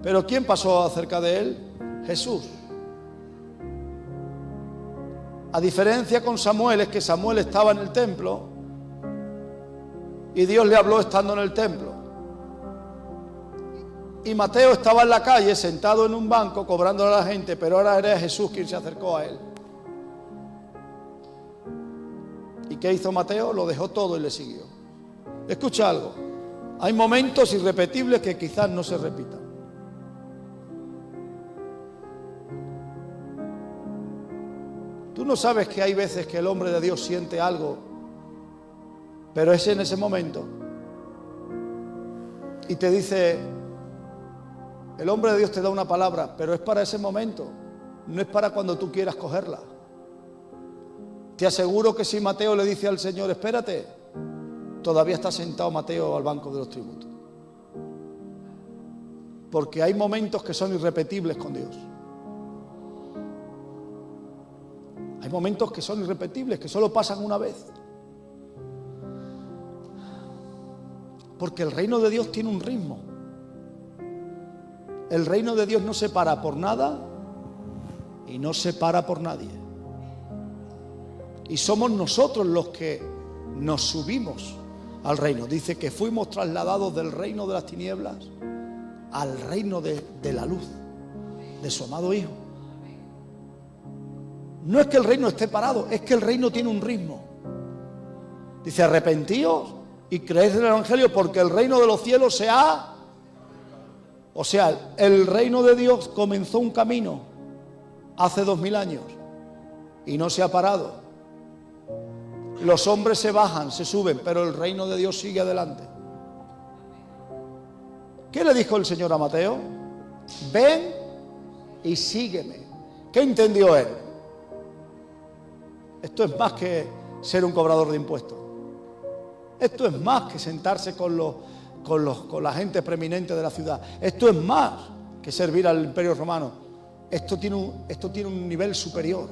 ¿Pero quién pasó cerca de él? Jesús. A diferencia con Samuel, es que Samuel estaba en el templo y Dios le habló estando en el templo. Y Mateo estaba en la calle sentado en un banco cobrando a la gente, pero ahora era Jesús quien se acercó a él. ¿Y qué hizo Mateo? Lo dejó todo y le siguió. Escucha algo. Hay momentos irrepetibles que quizás no se repitan. Tú no sabes que hay veces que el hombre de Dios siente algo, pero es en ese momento. Y te dice, el hombre de Dios te da una palabra, pero es para ese momento, no es para cuando tú quieras cogerla. Te aseguro que si Mateo le dice al Señor, espérate, todavía está sentado Mateo al banco de los tributos. Porque hay momentos que son irrepetibles con Dios. Hay momentos que son irrepetibles, que solo pasan una vez. Porque el reino de Dios tiene un ritmo. El reino de Dios no se para por nada y no se para por nadie. Y somos nosotros los que nos subimos al reino. Dice que fuimos trasladados del reino de las tinieblas al reino de la luz, de su amado Hijo. No es que el reino esté parado, es que el reino tiene un ritmo. Dice, arrepentíos y creed en el Evangelio, porque el reino de los cielos se ha... O sea, el reino de Dios comenzó un camino hace 2000 años y no se ha parado. Los hombres se bajan, se suben, pero el reino de Dios sigue adelante. ¿Qué le dijo el Señor a Mateo? Ven y sígueme. ¿Qué entendió él? Esto es más que ser un cobrador de impuestos. Esto es más que sentarse con la gente preeminente de la ciudad. Esto es más que servir al Imperio Romano. Esto tiene un nivel superior.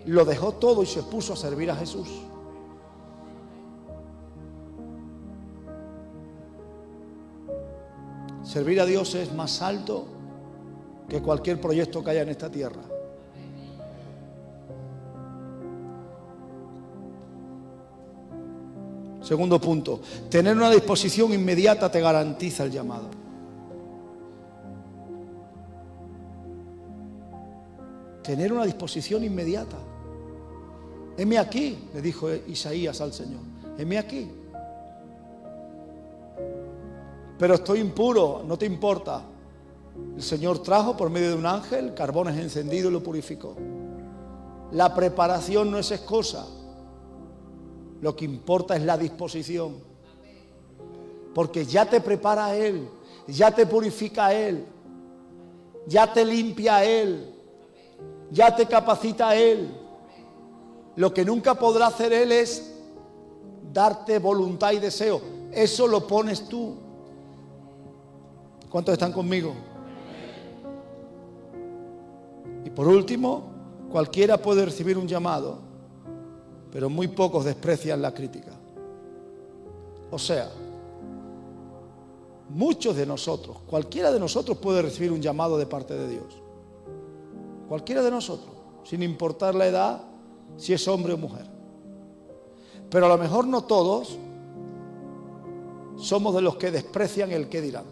Lo dejó todo y se puso a servir a Jesús. Servir a Dios es más alto que cualquier proyecto que haya en esta tierra. Segundo punto, tener una disposición inmediata te garantiza el llamado. Tener una disposición inmediata. Heme aquí, le dijo Isaías al Señor. Heme aquí. Pero estoy impuro, no te importa. El Señor trajo por medio de un ángel carbones encendidos y lo purificó. La preparación no es excusa. Lo que importa es la disposición. Porque ya te prepara Él, ya te purifica Él, ya te limpia Él, ya te capacita Él. Lo que nunca podrá hacer Él es darte voluntad y deseo. Eso lo pones tú. ¿Cuántos están conmigo? Y por último, cualquiera puede recibir un llamado, pero muy pocos desprecian la crítica. O sea, muchos de nosotros, cualquiera de nosotros puede recibir un llamado de parte de Dios. Cualquiera de nosotros, sin importar la edad, si es hombre o mujer. Pero a lo mejor no todos somos de los que desprecian el qué dirán.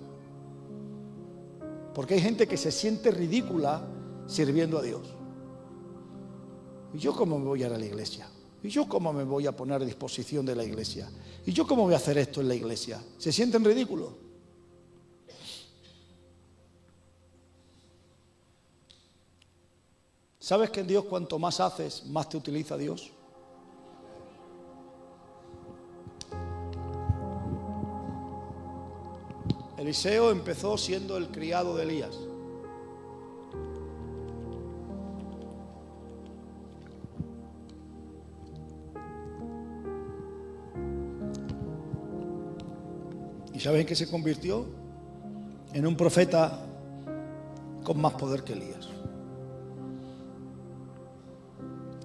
Porque hay gente que se siente ridícula sirviendo a Dios. ¿Y yo cómo me voy a ir a la iglesia? ¿Y yo cómo me voy a poner a disposición de la iglesia? ¿Y yo cómo voy a hacer esto en la iglesia? ¿Se sienten ridículos? ¿Sabes que en Dios cuanto más haces, más te utiliza Dios? Eliseo empezó siendo el criado de Elías. ¿Y sabes en qué se convirtió? En un profeta con más poder que Elías.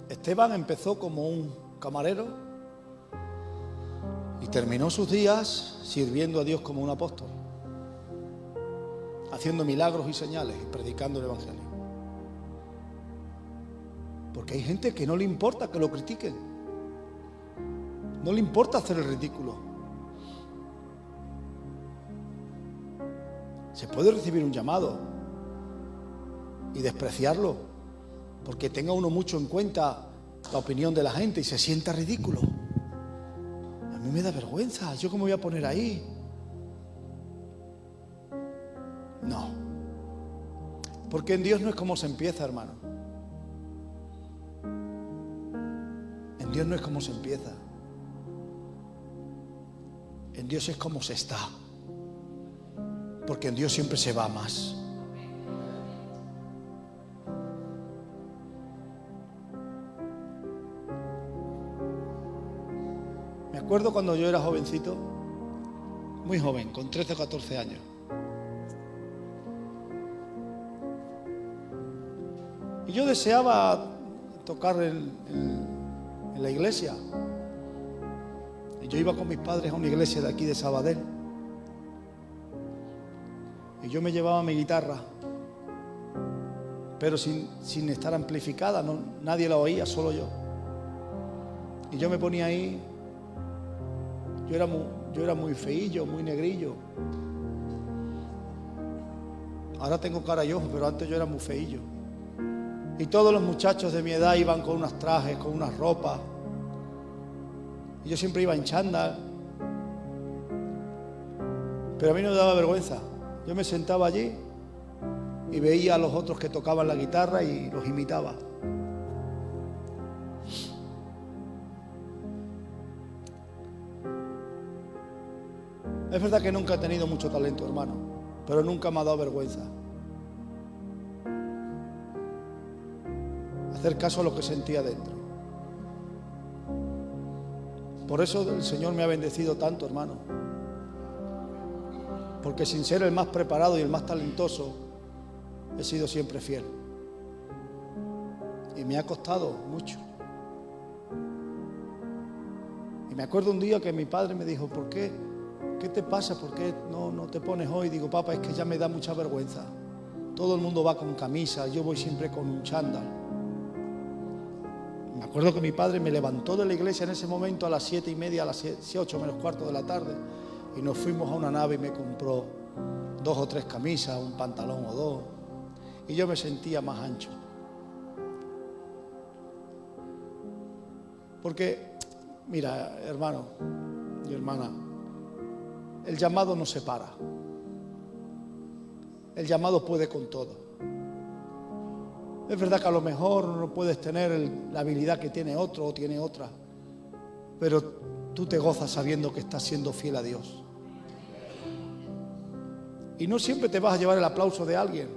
Esteban empezó como un camarero y terminó sus días sirviendo a Dios como un apóstol, haciendo milagros y señales y predicando el Evangelio. Porque hay gente que no le importa que lo critiquen, no le importa hacer el ridículo. Se puede recibir un llamado y despreciarlo porque tenga uno mucho en cuenta la opinión de la gente y se sienta ridículo. A mí me da vergüenza, ¿yo cómo me voy a poner ahí? No, porque en Dios no es como se empieza, hermano. En Dios no es como se empieza. En Dios es como se está. Porque en Dios siempre se va más. Me acuerdo cuando yo era jovencito, muy joven, con 13 o 14 años. Y yo deseaba tocar en la iglesia. Y yo iba con mis padres a una iglesia de aquí de Sabadell. Y yo me llevaba mi guitarra, pero sin estar amplificada, no, nadie la oía, solo yo. Y yo me ponía ahí, yo era muy feillo, muy negrillo. Ahora tengo cara y ojos, pero antes yo era muy feillo. Y todos los muchachos de mi edad iban con unos trajes, con unas ropas. Y yo siempre iba en chándal. Pero a mí no me daba vergüenza. Yo me sentaba allí y veía a los otros que tocaban la guitarra y los imitaba. Es verdad que nunca he tenido mucho talento, hermano, pero nunca me ha dado vergüenza hacer caso a lo que sentía dentro. Por eso el Señor me ha bendecido tanto, hermano. Porque sin ser el más preparado y el más talentoso, he sido siempre fiel. Y me ha costado mucho. Y me acuerdo un día que mi padre me dijo, ¿por qué? ¿Qué te pasa? ¿Por qué no te pones hoy? Digo, papá, es que ya me da mucha vergüenza. Todo el mundo va con camisa, yo voy siempre con un chándal. Me acuerdo que mi padre me levantó de la iglesia en ese momento a las 7:30, a las 8 menos cuarto de la tarde. Y nos fuimos a una nave y me compró 2 o 3 camisas, un pantalón o 2. Y yo me sentía más ancho. Porque, mira, hermano y hermana, el llamado no se para. El llamado puede con todo. Es verdad que a lo mejor no puedes tener la habilidad que tiene otro o tiene otra, pero tú te gozas sabiendo que estás siendo fiel a Dios. Y no siempre te vas a llevar el aplauso de alguien.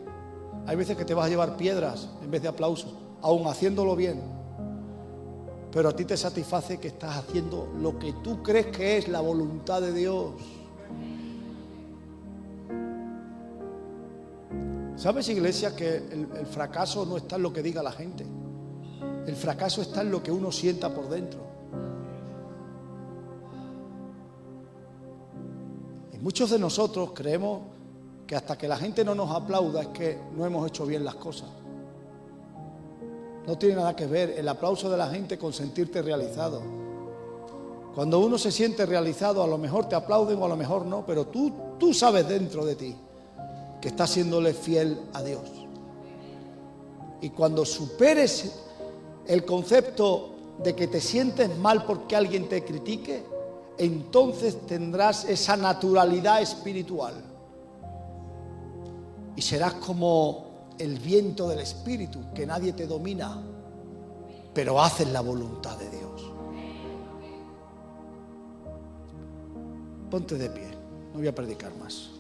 Hay veces que te vas a llevar piedras en vez de aplausos, aun haciéndolo bien. Pero a ti te satisface que estás haciendo lo que tú crees que es la voluntad de Dios. ¿Sabes, iglesia, que el fracaso no está en lo que diga la gente? El fracaso está en lo que uno sienta por dentro. Y muchos de nosotros creemos que hasta que la gente no nos aplauda es que no hemos hecho bien las cosas. No tiene nada que ver el aplauso de la gente con sentirte realizado. Cuando uno se siente realizado, a lo mejor te aplauden o a lo mejor no, pero tú sabes dentro de ti que estás siéndole fiel a Dios. Y cuando superes el concepto de que te sientes mal porque alguien te critique, entonces tendrás esa naturalidad espiritual. Y serás como el viento del Espíritu, que nadie te domina, pero haces la voluntad de Dios. Ponte de pie, no voy a predicar más.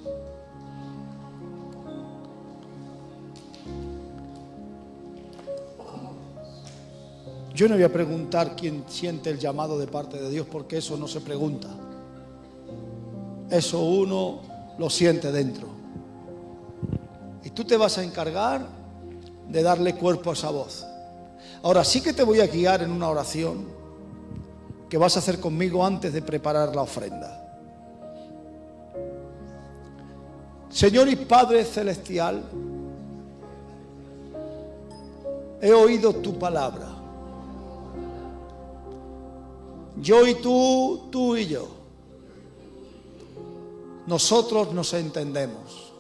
Yo no voy a preguntar quién siente el llamado de parte de Dios, porque eso no se pregunta. Eso uno lo siente dentro. Y tú te vas a encargar de darle cuerpo a esa voz. Ahora sí que te voy a guiar en una oración que vas a hacer conmigo antes de preparar la ofrenda. Señor y Padre Celestial, he oído tu palabra. Yo y tú, tú y yo. Nosotros nos entendemos.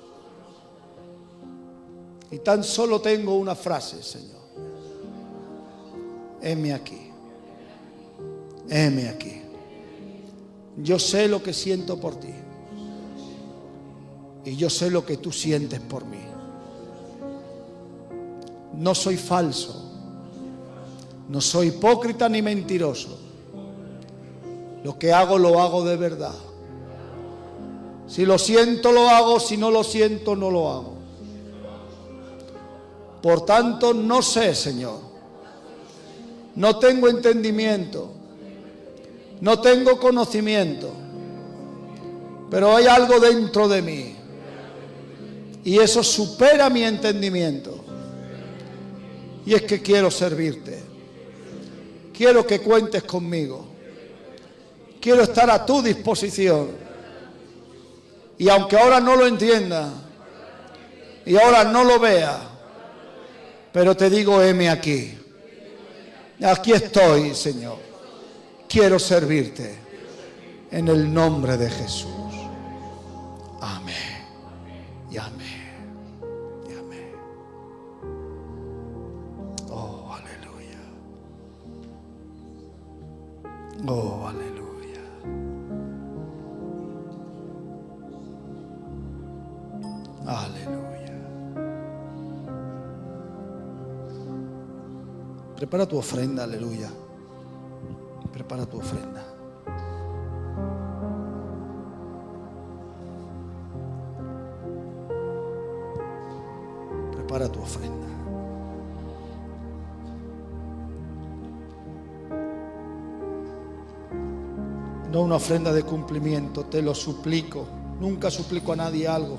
Y tan solo tengo una frase, Señor. Heme aquí. Heme aquí. Yo sé lo que siento por ti. Y yo sé lo que tú sientes por mí. No soy falso. No soy hipócrita ni mentiroso. Lo que hago, lo hago de verdad. Si lo siento, lo hago. Si no lo siento, no lo hago. Por tanto, no sé, Señor. No tengo entendimiento. No tengo conocimiento. Pero hay algo dentro de mí. Y eso supera mi entendimiento. Y es que quiero servirte. Quiero que cuentes conmigo. Quiero estar a tu disposición. Y aunque ahora no lo entienda, y ahora no lo vea, pero te digo, heme aquí. Aquí estoy, Señor. Quiero servirte. En el nombre de Jesús. Amén. Y amén. Y amén. Oh, aleluya. Oh, aleluya. Aleluya. Prepara tu ofrenda, aleluya. Prepara tu ofrenda. Prepara tu ofrenda. No una ofrenda de cumplimiento, te lo suplico. Nunca suplico a nadie algo.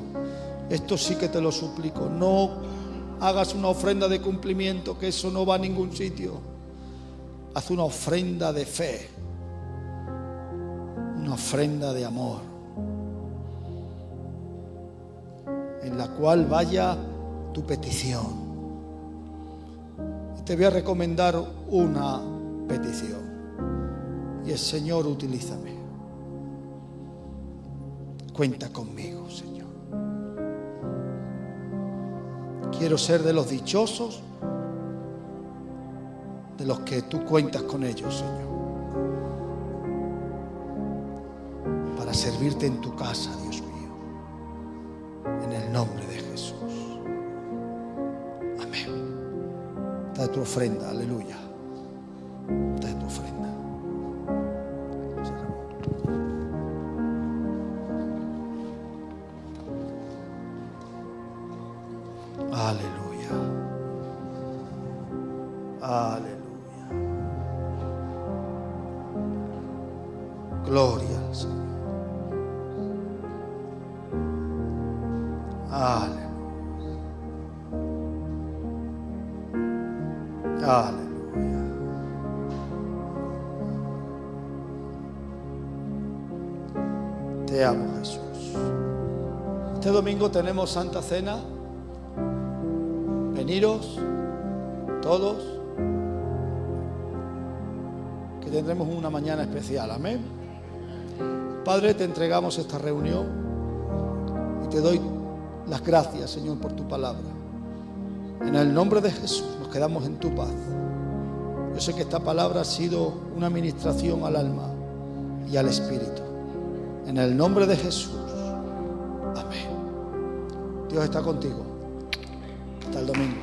Esto sí que te lo suplico. No hagas una ofrenda de cumplimiento, que eso no va a ningún sitio. Haz una ofrenda de fe. Una ofrenda de amor. En la cual vaya tu petición. Y te voy a recomendar una petición. Y es: Señor, utilízame. Cuenta conmigo, Señor. Quiero ser de los dichosos, de los que tú cuentas con ellos, Señor, para servirte en tu casa, Dios mío, en el nombre de Jesús. Amén. Trae tu ofrenda, aleluya. Trae tu ofrenda. Aleluya. Aleluya. Gloria al Señor. Aleluya. Aleluya. Te amo, Jesús. Este domingo tenemos Santa Cena. Veniros todos, que tendremos una mañana especial. Amén. Padre, te entregamos esta reunión y te doy las gracias, Señor, por tu palabra. En el nombre de Jesús nos quedamos en tu paz. Yo sé que esta palabra ha sido una ministración al alma y al espíritu. En el nombre de Jesús. Amén. Dios está contigo. Hasta el domingo.